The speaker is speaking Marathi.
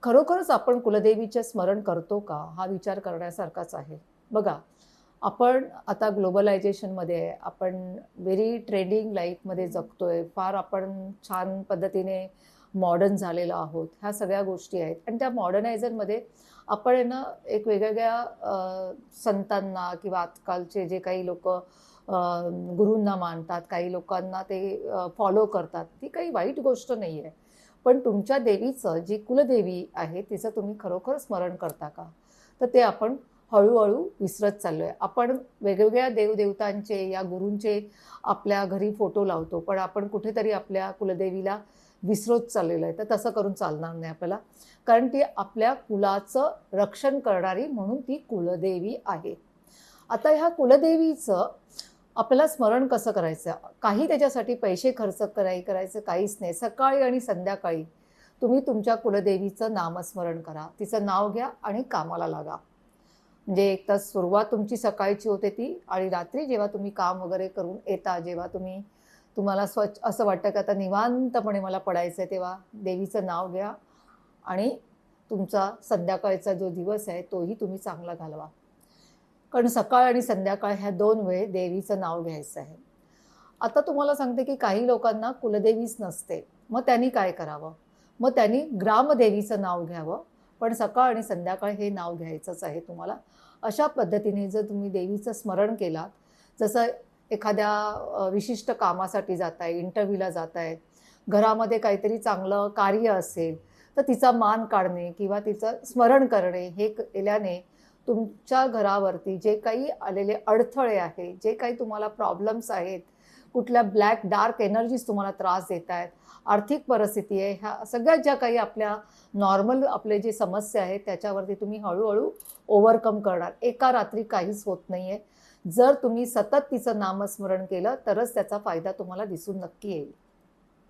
खरोखरच आपण कुलदेवीचे स्मरण करतो का? हा विचार करण्यासारखाच आहे. बघा, आपण आता ग्लोबलायझेशनमध्ये आहे. आपण व्हेरी ट्रेंडिंग लाईफमध्ये जगतोय. फार आपण छान पद्धतीने मॉडर्न झालेलो आहोत. ह्या सगळ्या गोष्टी आहेत आणि त्या मॉडर्नायझरमध्ये आपण आहे ना, एक वेगवेगळ्या संतांना किंवा आजकालचे जे काही लोकं गुरूंना मानतात, काही लोकांना ते फॉलो करतात. ती काही वाईट गोष्ट नाही आहे. पण तुमच्या देवीचं जी कुलदेवी आहे, तिचं तुम्ही खरोखर स्मरण करता का? तर ते आपण हळू-हळू विसरत चाललोय. आपण वेगवेगळ्या देवदेवतांचे या गुरूंचे आपल्या घरी फोटो लावतो, पण आपण कुठेतरी आपल्या कुलदेवीला विसरत चाललेलो आहे. तर तसं करून चालणार नाही आपल्याला. कारण ती आपल्या कुलाचं रक्षण करणारी म्हणून ती कुलदेवी आहे. आता ह्या कुलदेवीचं आपल्याला स्मरण कसं करायचं? काही त्याच्यासाठी पैसे खर्च करायचं काहीच नाही. सकाळी आणि संध्याकाळी तुम्ही तुमच्या कुलदेवीचं नामस्मरण करा. तिचं नाव घ्या आणि कामाला लागा. म्हणजे एक तर सुरुवात तुमची सकाळची होते ती आणि रात्री जेव्हा तुम्ही काम वगैरे करून येता, जेव्हा तुम्हाला असं वाटतं की आता निवांतपणे मला पडायचं आहे, तेव्हा देवीचं नाव घ्या आणि तुमचा संध्याकाळचा जो दिवस आहे, तोही तुम्ही चांगला घालवा. कारण सकाळ आणि संध्याकाळ ह्या 2 वेळ देवीचं नाव घ्यायचं आहे. आता तुम्हाला सांगते, की काही लोकांना कुलदेवीच नसते. मग त्यांनी काय करावं? मग त्यांनी ग्रामदेवीचं नाव घ्यावं. पण सकाळ आणि संध्याकाळ हे नाव घ्यायचंच आहे तुम्हाला. अशा पद्धतीने जर तुम्ही देवीचं स्मरण केलात, जसं एखाद्या विशिष्ट कामासाठी जाताय, इंटरव्ह्यूला जाताय, घरामध्ये काहीतरी चांगलं कार्य असेल, तर तिचा मान काढणे किंवा तिचं स्मरण करणे हे केल्याने तुमच्या घरावरती जे काही आलेले अडथळे आहेत, जे काही तुम्हाला प्रॉब्लेम्स आहेत, कुठल्या ब्लॅक डार्क एनर्जीज तुम्हाला त्रास देत आहेत, आर्थिक परिस्थिती आहे, ह्या सगळ्या ज्या काही आपल्या नॉर्मल आपले जे समस्या आहेत, त्याच्यावरती तुम्ही हळू-हळू ओव्हरकम करणार. एका रात्री काहीच होत नाहीये. जर तुम्ही सतत तिचं नामस्मरण केलं, तरच त्याचा फायदा तुम्हाला दिसून नक्की येईल.